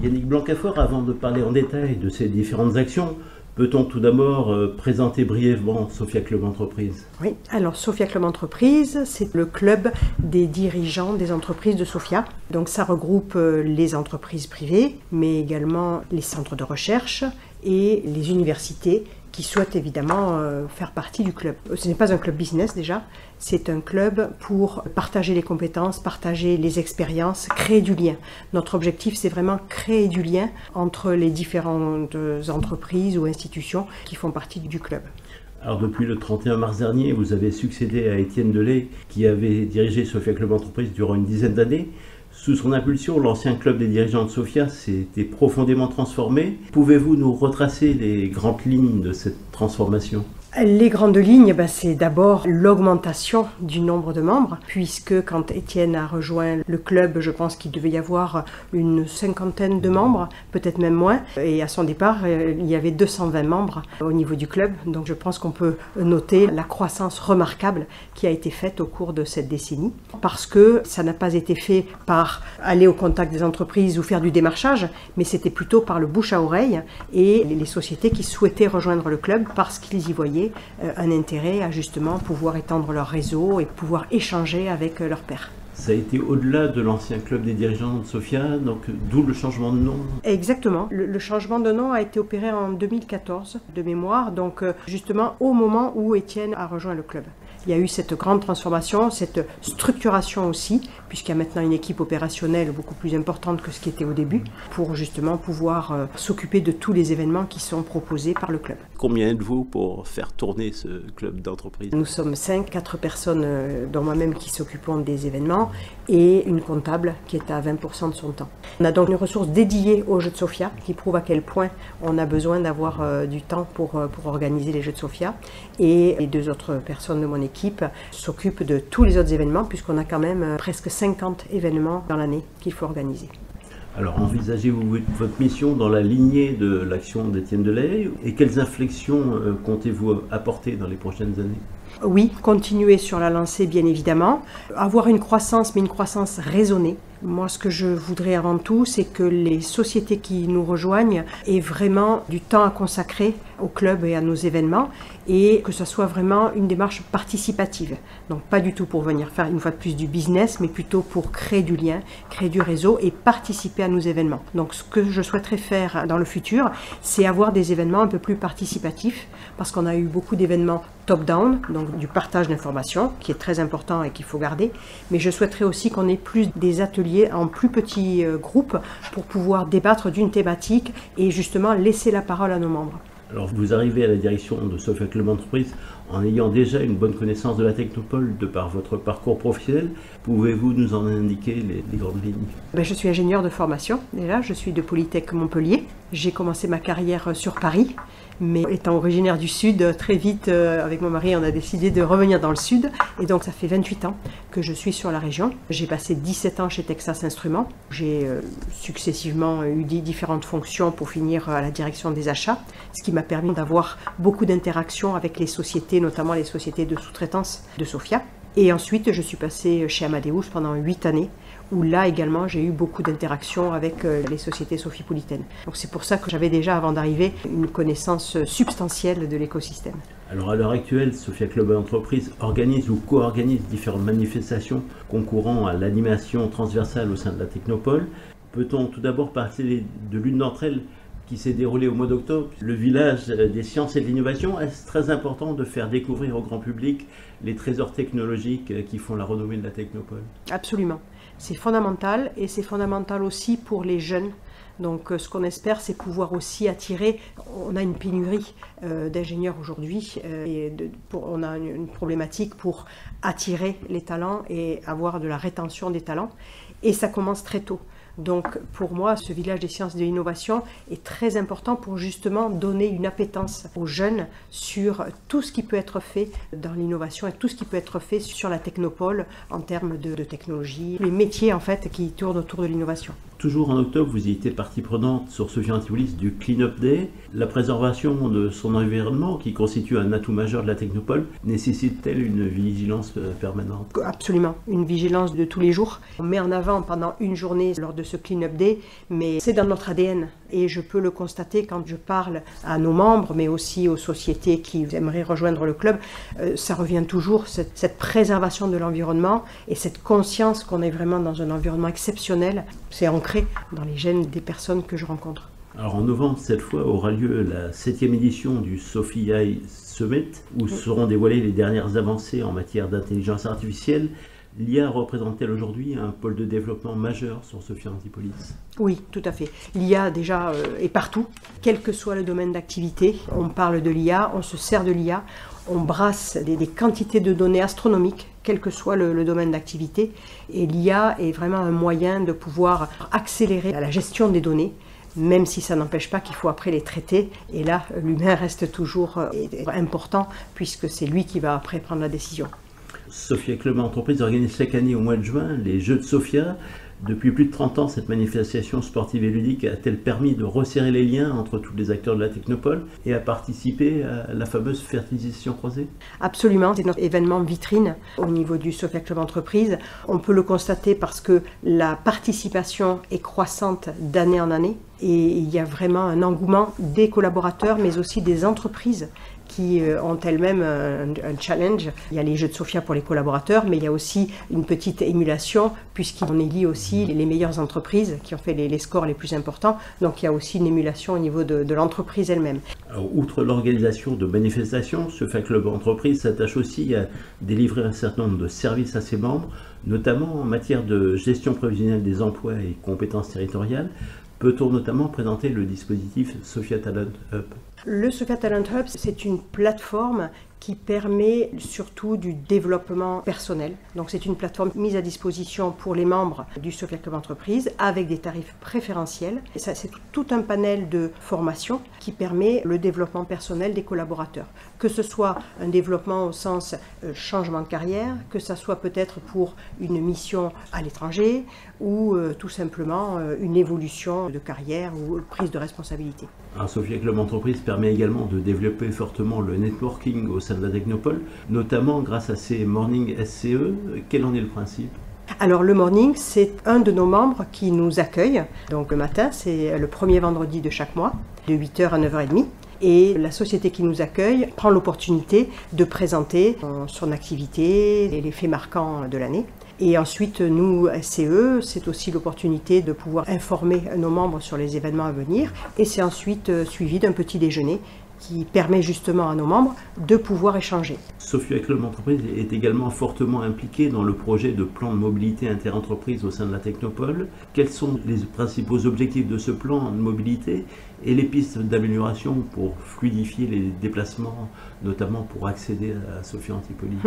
Yannick Blancafort, avant de parler en détail de ces différentes actions, peut-on tout d'abord présenter brièvement Sophia Club Entreprise? Oui, alors Sophia Club Entreprise, c'est le club des dirigeants des entreprises de Sophia. Donc ça regroupe les entreprises privées, mais également les centres de recherche et les universités qui souhaitent évidemment faire partie du club. Ce n'est pas un club business déjà, c'est un club pour partager les compétences, partager les expériences, créer du lien. Notre objectif, c'est vraiment créer du lien entre les différentes entreprises ou institutions qui font partie du club. Alors depuis le 31 mars dernier, vous avez succédé à Étienne Delay, qui avait dirigé Sophia Club Entreprise durant une dizaine d'années. Sous son impulsion, l'ancien club des dirigeants de Sophia s'était profondément transformé. Pouvez-vous nous retracer les grandes lignes de cette transformation ? Les grandes lignes, c'est d'abord l'augmentation du nombre de membres, puisque quand Étienne a rejoint le club, je pense qu'il devait y avoir une cinquantaine de membres, peut-être même moins. Et à son départ, il y avait 220 membres au niveau du club. Donc je pense qu'on peut noter la croissance remarquable qui a été faite au cours de cette décennie. Parce que ça n'a pas été fait par aller au contact des entreprises ou faire du démarchage, mais c'était plutôt par le bouche à oreille et les sociétés qui souhaitaient rejoindre le club parce qu'ils y voyaient un intérêt à justement pouvoir étendre leur réseau et pouvoir échanger avec leurs pairs. Ça a été au-delà de l'ancien club des dirigeants de Sophia, donc d'où le changement de nom? Exactement. Le changement de nom a été opéré en 2014 de mémoire, donc justement au moment où Étienne a rejoint le club. Il y a eu cette grande transformation, cette structuration aussi, puisqu'il y a maintenant une équipe opérationnelle beaucoup plus importante que ce qui était au début, pour justement pouvoir s'occuper de tous les événements qui sont proposés par le club. Combien êtes-vous pour faire tourner ce club d'entreprise? Nous sommes 4 personnes, dont moi-même, qui s'occupons des événements, et une comptable qui est à 20% de son temps. On a donc une ressource dédiée aux Jeux de Sophia, qui prouve à quel point on a besoin d'avoir du temps pour organiser les Jeux de Sophia. Et les 2 autres personnes de mon équipe s'occupent de tous les autres événements, puisqu'on a quand même presque 50 événements dans l'année qu'il faut organiser. Alors, envisagez-vous votre mission dans la lignée de l'action d'Étienne Delay et quelles inflexions comptez-vous apporter dans les prochaines années? Oui, continuer sur la lancée bien évidemment, avoir une croissance mais une croissance raisonnée. Moi, ce que je voudrais avant tout, c'est que les sociétés qui nous rejoignent aient vraiment du temps à consacrer au club et à nos événements et que ce soit vraiment une démarche participative. Donc pas du tout pour venir faire une fois de plus du business, mais plutôt pour créer du lien, créer du réseau et participer à nos événements. Donc ce que je souhaiterais faire dans le futur, c'est avoir des événements un peu plus participatifs parce qu'on a eu beaucoup d'événements top-down, donc du partage d'informations qui est très important et qu'il faut garder, mais je souhaiterais aussi qu'on ait plus des ateliers en plus petits groupes pour pouvoir débattre d'une thématique et justement laisser la parole à nos membres. Alors vous arrivez à la direction de Sophia Club Entreprise en ayant déjà une bonne connaissance de la technopole de par votre parcours professionnel. Pouvez-vous nous en indiquer les grandes lignes? Je suis ingénieure de formation, déjà je suis de Polytech Montpellier. J'ai commencé ma carrière sur Paris, mais étant originaire du Sud, très vite avec mon mari on a décidé de revenir dans le Sud et donc ça fait 28 ans que je suis sur la région. J'ai passé 17 ans chez Texas Instruments. J'ai successivement eu différentes fonctions pour finir à la direction des achats, ce qui m'a permis d'avoir beaucoup d'interactions avec les sociétés, notamment les sociétés de sous-traitance de Sophia. Et ensuite, je suis passée chez Amadeus pendant 8 années, où là également j'ai eu beaucoup d'interactions avec les sociétés sophipolitaines. Donc c'est pour ça que j'avais déjà, avant d'arriver, une connaissance substantielle de l'écosystème. Alors à l'heure actuelle, Sophia Club Entreprise organise ou co-organise différentes manifestations concourant à l'animation transversale au sein de la Technopole. Peut-on tout d'abord parler de l'une d'entre elles qui s'est déroulée au mois d'octobre, le village des sciences et de l'innovation? Est-ce très important de faire découvrir au grand public les trésors technologiques qui font la renommée de la Technopole? Absolument. C'est fondamental et c'est fondamental aussi pour les jeunes. Donc ce qu'on espère, c'est pouvoir aussi attirer, on a une pénurie d'ingénieurs aujourd'hui, on a une problématique pour attirer les talents et avoir de la rétention des talents, et ça commence très tôt. Donc pour moi, ce village des sciences et de l'innovation est très important pour justement donner une appétence aux jeunes sur tout ce qui peut être fait dans l'innovation et tout ce qui peut être fait sur la technopole en termes de technologie, les métiers en fait qui tournent autour de l'innovation. Toujours en octobre, vous y étiez partie prenante sur Sophia Antipolis du Clean Up Day. La préservation de son environnement, qui constitue un atout majeur de la Technopole, nécessite-t-elle une vigilance permanente? Absolument, une vigilance de tous les jours. On met en avant pendant une journée lors de ce Clean Up Day, mais c'est dans notre ADN. Et je peux le constater quand je parle à nos membres, mais aussi aux sociétés qui aimeraient rejoindre le club. Ça revient toujours, cette préservation de l'environnement et cette conscience qu'on est vraiment dans un environnement exceptionnel. C'est ancré dans les gènes des personnes que je rencontre. Alors en novembre, cette fois, aura lieu la 7e édition du Sophie AI Summit, où seront dévoilées les dernières avancées en matière d'intelligence artificielle. L'IA représente-t-elle aujourd'hui un pôle de développement majeur sur Sophia Antipolis? Oui, tout à fait. L'IA déjà est partout, quel que soit le domaine d'activité. On parle de l'IA, on se sert de l'IA, on brasse des quantités de données astronomiques, quel que soit le domaine d'activité. Et l'IA est vraiment un moyen de pouvoir accélérer la gestion des données, même si ça n'empêche pas qu'il faut après les traiter. Et là, l'humain reste toujours important, puisque c'est lui qui va après prendre la décision. Sophia Club Entreprise organise chaque année au mois de juin les Jeux de Sophia. Depuis plus de 30 ans, cette manifestation sportive et ludique a-t-elle permis de resserrer les liens entre tous les acteurs de la Technopole et à participer à la fameuse fertilisation croisée? Absolument, c'est notre événement vitrine au niveau du Sophia Club Entreprise. On peut le constater parce que la participation est croissante d'année en année et il y a vraiment un engouement des collaborateurs mais aussi des entreprises qui ont elles-mêmes un challenge. Il y a les Jeux de Sophia pour les collaborateurs, mais il y a aussi une petite émulation, puisqu'on élit aussi les meilleures entreprises qui ont fait les scores les plus importants. Donc il y a aussi une émulation au niveau de l'entreprise elle-même. Alors, outre l'organisation de manifestations, Sophia Club Entreprise s'attache aussi à délivrer un certain nombre de services à ses membres, notamment en matière de gestion prévisionnelle des emplois et compétences territoriales. Peut-on notamment présenter le dispositif Sophia Talent Hub? Le Sophia Talent Hub, c'est une plateforme qui permet surtout du développement personnel. Donc c'est une plateforme mise à disposition pour les membres du Sophia Club Entreprise avec des tarifs préférentiels. Et ça, c'est tout un panel de formation qui permet le développement personnel des collaborateurs. Que ce soit un développement au sens changement de carrière, que ce soit peut-être pour une mission à l'étranger ou tout simplement une évolution de carrière ou prise de responsabilité. Alors, Sophia Club Entreprise permet également de développer fortement le networking au sein de la Technopole, notamment grâce à ces morning SCE. Quel en est le principe? Alors le morning, c'est un de nos membres qui nous accueille. Donc le matin, c'est le premier vendredi de chaque mois, de 8h à 9h30. Et la société qui nous accueille prend l'opportunité de présenter son activité et les faits marquants de l'année. Et ensuite, nous, SCE, c'est aussi l'opportunité de pouvoir informer nos membres sur les événements à venir. Et c'est ensuite suivi d'un petit déjeuner qui permet justement à nos membres de pouvoir échanger. Sophia Club Entreprise est également fortement impliquée dans le projet de plan de mobilité interentreprise au sein de la Technopole. Quels sont les principaux objectifs de ce plan de mobilité et les pistes d'amélioration pour fluidifier les déplacements, notamment pour accéder à Sophia Antipolis?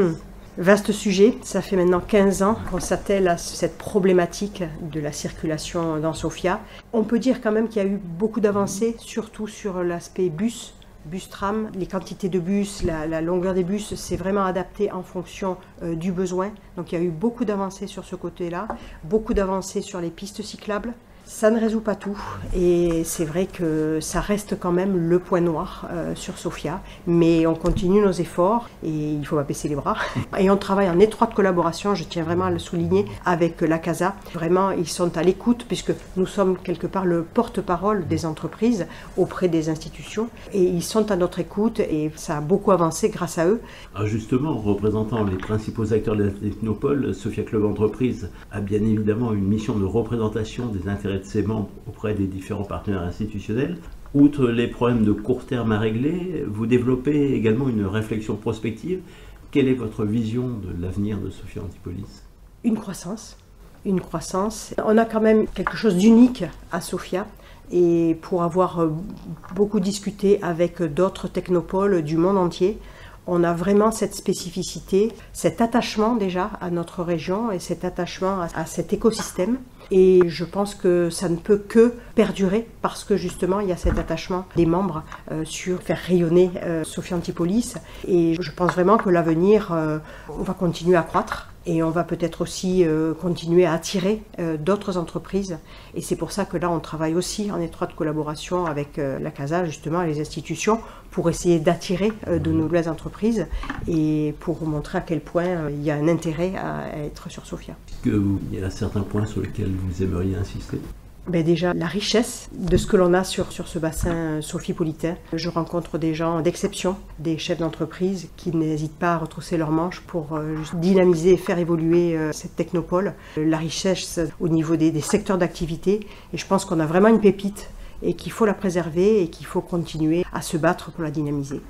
Vaste sujet, ça fait maintenant 15 ans qu'on s'attelle à cette problématique de la circulation dans Sophia. On peut dire quand même qu'il y a eu beaucoup d'avancées, surtout sur l'aspect bus-tram. Les quantités de bus, la longueur des bus, c'est vraiment adapté en fonction du besoin. Donc il y a eu beaucoup d'avancées sur ce côté-là, beaucoup d'avancées sur les pistes cyclables. Ça ne résout pas tout et c'est vrai que ça reste quand même le point noir sur Sophia, mais on continue nos efforts et il ne faut pas baisser les bras. Et on travaille en étroite collaboration, je tiens vraiment à le souligner, avec la CASA. Vraiment, ils sont à l'écoute puisque nous sommes quelque part le porte-parole des entreprises auprès des institutions et ils sont à notre écoute et ça a beaucoup avancé grâce à eux. Alors justement, en représentant les principaux acteurs de la Technopole, Sophia Club Entreprise a bien évidemment une mission de représentation des intérêts de ses membres auprès des différents partenaires institutionnels. Outre les problèmes de court terme à régler, vous développez également une réflexion prospective. Quelle est votre vision de l'avenir de Sophia Antipolis? Une croissance. On a quand même quelque chose d'unique à Sophia. Et pour avoir beaucoup discuté avec d'autres technopoles du monde entier, on a vraiment cette spécificité, cet attachement déjà à notre région et cet attachement à cet écosystème. Et je pense que ça ne peut que perdurer parce que justement il y a cet attachement des membres sur faire rayonner Sophia Antipolis. Et je pense vraiment que l'avenir, on va continuer à croître. Et on va peut-être aussi continuer à attirer d'autres entreprises. Et c'est pour ça que là, on travaille aussi en étroite collaboration avec la CASA, justement, et les institutions, pour essayer d'attirer de nouvelles entreprises et pour montrer à quel point il y a un intérêt à être sur Sofia. Est-ce qu'il y a certains points sur lesquels vous aimeriez insister ? Déjà, la richesse de ce que l'on a sur ce bassin sophipolitain. Je rencontre des gens d'exception, des chefs d'entreprise qui n'hésitent pas à retrousser leurs manches pour dynamiser et faire évoluer cette technopole. La richesse au niveau des secteurs d'activité. Et je pense qu'on a vraiment une pépite et qu'il faut la préserver et qu'il faut continuer à se battre pour la dynamiser.